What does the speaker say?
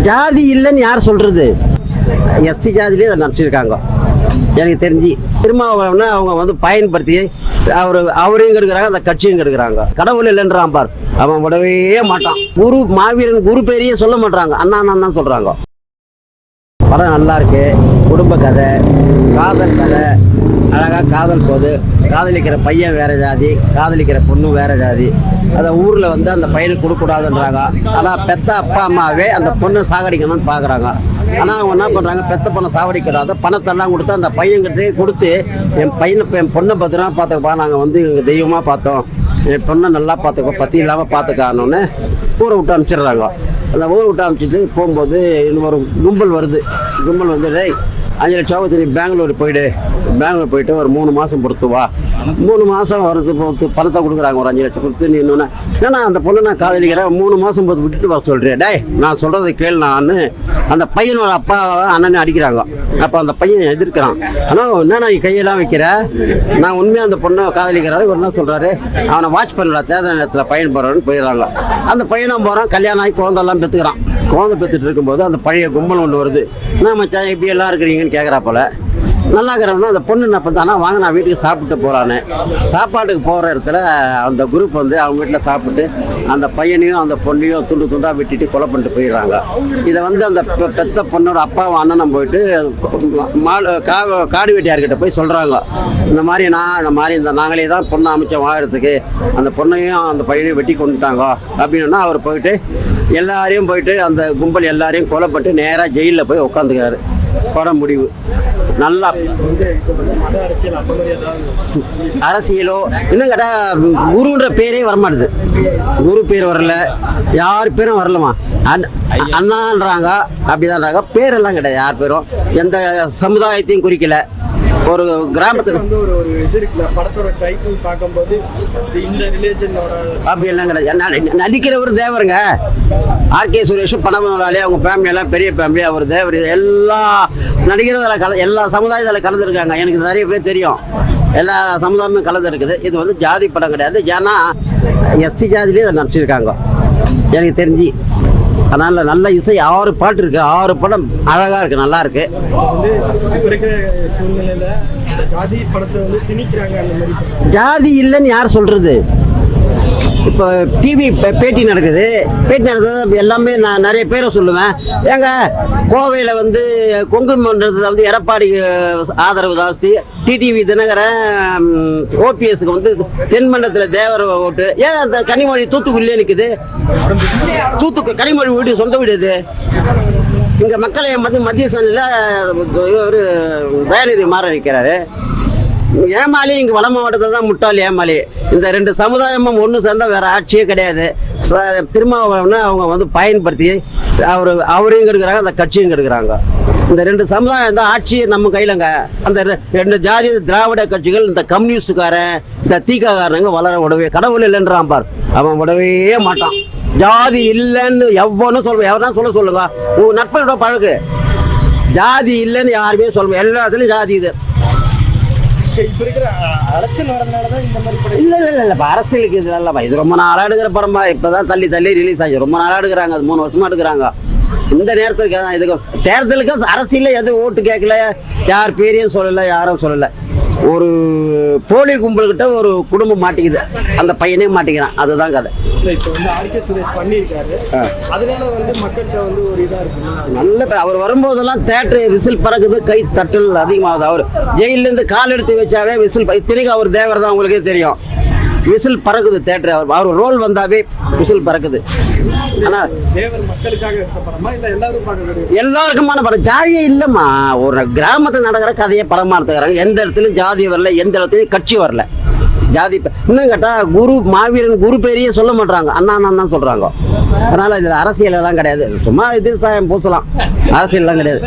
ஜாதி இல்லைன்னு யார் சொல்றது? எஸ்சி ஜாதியிலே அதை நடத்திருக்காங்க எனக்கு தெரிஞ்சு. திருமாவளவனை அவங்க வந்து பயன்படுத்தி அவரையும் கெடுக்கிறாங்க, அந்த கட்சியும் கெடுக்கிறாங்க. கடவுள் இல்லைன்றான் பார், அவன் விடவே மாட்டான். குரு மாவீரன் குரு பேரையே சொல்ல மாட்டாங்க, அண்ணா அண்ணா தான் சொல்றாங்க. படம் நல்லா இருக்கு. குடும்ப கதை, காதல் கதை, அழகாக காதல் போகுது. காதலிக்கிற பையன் வேற ஜாதி, காதலிக்கிற பொண்ணு வேற ஜாதி. அதை ஊரில் வந்து அந்த பையனுக்கு கொடுக்கூடாதுன்றாங்க. ஆனால் பெத்த அப்பா அம்மாவே அந்த பொண்ணை சாகடிக்கணும்னு பார்க்குறாங்க. ஆனால் அவங்க என்ன பண்ணுறாங்க, பெத்த பொண்ணை சாகடிக்கிறாத பணத்தெல்லாம் கொடுத்து அந்த பையன்கிட்டே கொடுத்து என் பொண்ணை பத்திரமா பார்த்துக்கப்பா, நாங்கள் வந்து எங்கள் தெய்வமாக பார்த்தோம், என் பொண்ணை நல்லா பார்த்துக்கோ, பசி இல்லாமல் பார்த்துக்கானோன்னு ஊரை விட்டு அனுப்பிச்சிடுறாங்க. அந்த ஊரை விட்டு அனுப்பிச்சிட்டு போகும்போது இன்னொரு கும்பல் வருது. கும்பல் வந்து, டேய் 5 லட்சம் நீ பெங்களூர் போயிட்டு ஒரு 3 மாதம் பொறுத்து வா. 3 மாதம் வரது பொறுத்து பணத்தை கொடுக்குறாங்க. ஒரு 5 லட்சம் கொடுத்து நீ இன்னொன்று ஏன்னா அந்த பொண்ணை நான் காதலிக்கிறேன், 3 மாதம் பொறுத்து விட்டுட்டு வர சொல்கிறேன். டே நான் சொல்கிறத கேள் நான் அந்த பையனோட அப்பா அண்ணனை அடிக்கிறாங்க. அப்போ அந்த பையன் எதிர்க்கிறான். ஆனால் என்ன நான் கையெல்லாம் வைக்கிற, நான் உண்மையாக அந்த பொண்ணை காதலிக்கிறாரு. இவர் என்ன சொல்கிறாரு, அவனை வாட்ச் பண்ணல, தேர்தல் நேரத்தில் பையன் போகிறான்னு போயிடுறாங்க. அந்த பையனும் போகிறான், கல்யாணம் ஆகி குழந்தெல்லாம் பெற்றுக்கிறான். குழந்தை பெற்றுட்டு இருக்கும்போது அந்த பழைய கும்பல் ஒன்று வருது. என்ன மச்சான் இப்படி எல்லாம் இருக்கிறீங்கன்னு கேட்குறா போல. நல்லா இருக்கிறவனா அந்த பொண்ணு என்ன பண்ணானா, வாங்க நான் வீட்டுக்கு சாப்பிட்டு போகிறான்னு. சாப்பாட்டுக்கு போகிற இடத்துல அந்த குரூப் வந்து அவங்க வீட்டில் சாப்பிட்டு அந்த பையனையும் அந்த பொண்ணையும் துண்டு துண்டாக வெட்டிட்டு கொலை பண்ணிட்டு போயிடுறாங்க. இதை வந்து அந்த பெத்த பொண்ணோட அப்பாவும் அண்ணனும் போயிட்டு காடு வெட்டியார்கிட்ட போய் சொல்கிறாங்க, இந்த மாதிரி நாங்களே தான் பொண்ணை அமைச்சோம் வாழறதுக்கு, அந்த பொண்ணையும் அந்த பையனையும் வெட்டி கொண்டுட்டாங்க அப்படின்னா அவர் போயிட்டு எல்லாரையும் போயிட்டு அந்த கும்பல் எல்லாரையும் கொலைப்பட்டு நேராக ஜெயிலில் போய் உட்காந்துக்கிறாரு. படம் முடிவு நல்லா. அரசியலோ இன்னும் கேட்டால் குருன்ற பேரே வரமாட்டுது. குரு பேர் வரல, யார் பேரும் வரலமா. அண்ணான்றாங்க, அப்படிதான்றாங்க. பேரெல்லாம் கிடையாது யார் பேரும், எந்த சமுதாயத்தையும் குறிக்கல. ஒரு கிராமத்துக்கு அப்படியெல்லாம் கிடையாது. நடிக்கிறவர் தேவருங்க. ஆர்கே சுரேஷ் பணமலாலே அவங்க ஃபேமிலியெல்லாம் பெரிய ஃபேமிலி, அவர் தேவர். எல்லா நடிகர்கள் எல்லா சமுதாயத்தில் கலந்துருக்காங்க. எனக்கு நிறைய பேர் தெரியும், எல்லா சமுதாயமும் கலந்து இருக்குது. இது வந்து ஜாதி படம் கிடையாது. ஏன்னா எஸ்சி ஜாதியிலே இதை நடிச்சிருக்காங்க எனக்கு தெரிஞ்சு. அதனால் நல்ல இசை, 6 பாட்டு இருக்குது, 6 படம் அழகாக இருக்குது, நல்லா இருக்குது. ஜாதி இல்லைன்னு யார் சொல்கிறது? இப்போ டிவி பேட்டி நடக்குது எல்லாமே நான் நிறைய பேரை சொல்லுவேன். ஏங்க கோவையில் வந்து கொங்கு மண்டலத்தில் வந்து எடப்பாடி ஆதரவு ஜாஸ்தி, டிடிவி தினகரன் ஓபிஎஸ்க்கு வந்து தென்மண்டலத்தில் தேவர ஓட்டு. ஏன் அந்த கனிமொழி தூத்துக்குள்ளே நிற்குது? கனிமொழி வீடு சொந்த வீடு இது. இங்கே மக்களை மத்திய சனில் ஒரு தயாநிதி மாற நிற்கிறாரு. ஏமாளி இங்கே வட மாவட்டத்தில் தான் முட்டாள் ஏமாளி. இந்த 2 சமுதாயமும் ஒன்று சேர்ந்தால் வேறு ஆட்சியே கிடையாது. திருமாவளவனை அவங்க வந்து பயன்படுத்தி அவரையும் கெடுக்கிறாங்க, அந்த கட்சியும் கெடுக்கிறாங்க. இந்த 2 சமுதாயம் தான் ஆட்சியை நம்ம கையிலங்க. அந்த 2 ஜாதி திராவிட கட்சிகள், இந்த கம்யூனிஸ்டுக்காரன், இந்த தீக்காரங்க வளர விடவே, கடவுள் இல்லைன்றான் பார், அவன் விடவே மாட்டான். ஜாதி இல்லைன்னு எவ்வளோ எவனா சொல்லுங்க. உங்கள் நட்போட பழகு. ஜாதி இல்லைன்னு யாருமே சொல்லுங்க, எல்லா இடத்துலையும் ஜாதி இது. இல்ல அரசியலுக்கு இது இல்லப்பா. இது ரொம்ப நாளா எடுக்கிற படம்பா. இப்பதான் தள்ளி ரிலீஸ் ஆகி ரொம்ப நாளா எடுக்கிறாங்க. அது 3 வருஷமா எடுக்கிறாங்க. இந்த நேரத்துக்கு இதுக்கு தேர்தலுக்கு அரசியல எதுவும் ஓட்டு கேட்கல, யார் பேரையும் சொல்லல, யாரும் சொல்லல. ஒரு போலி கும்பல்கிட்ட ஒரு குடும்பம் மாட்டிக்குது, அந்த பையனே மாட்டிக்கிறான். அதுதான் கதை. நல்ல அவர் வரும்போதெல்லாம் தேட்டர் விசில் பறக்குது, கை தட்டல் அதிகமாகுது. அவர் ஜெயிலிருந்து கால் எடுத்து வச்சாவே விசில். இத்தனைக்கும் அவர் தேவர் தான், உங்களுக்கே தெரியும். விசில் பறக்குது தேட்டர். அவர் ரோல் வந்தாவே விசில் பறக்குது. ஆனால் எல்லாருக்குமான படம். ஜாதியே இல்லைம்மா. ஒரு கிராமத்தில் நடக்கிற கதையை படமா எடுத்துக்கிறாங்க. எந்த இடத்துலையும் ஜாதி வரல, எந்த இடத்துலையும் கட்சி வரல. ஜாதி இன்னும் கேட்டால் குரு மாவீரன் குரு பேரையே சொல்ல மாட்டாங்க, அண்ணா தான் சொல்கிறாங்க. அதனால் இதில் அரசியல் எல்லாம் கிடையாது. சும்மா இது சாயம் பூசலாம், அரசியல் எல்லாம் கிடையாது.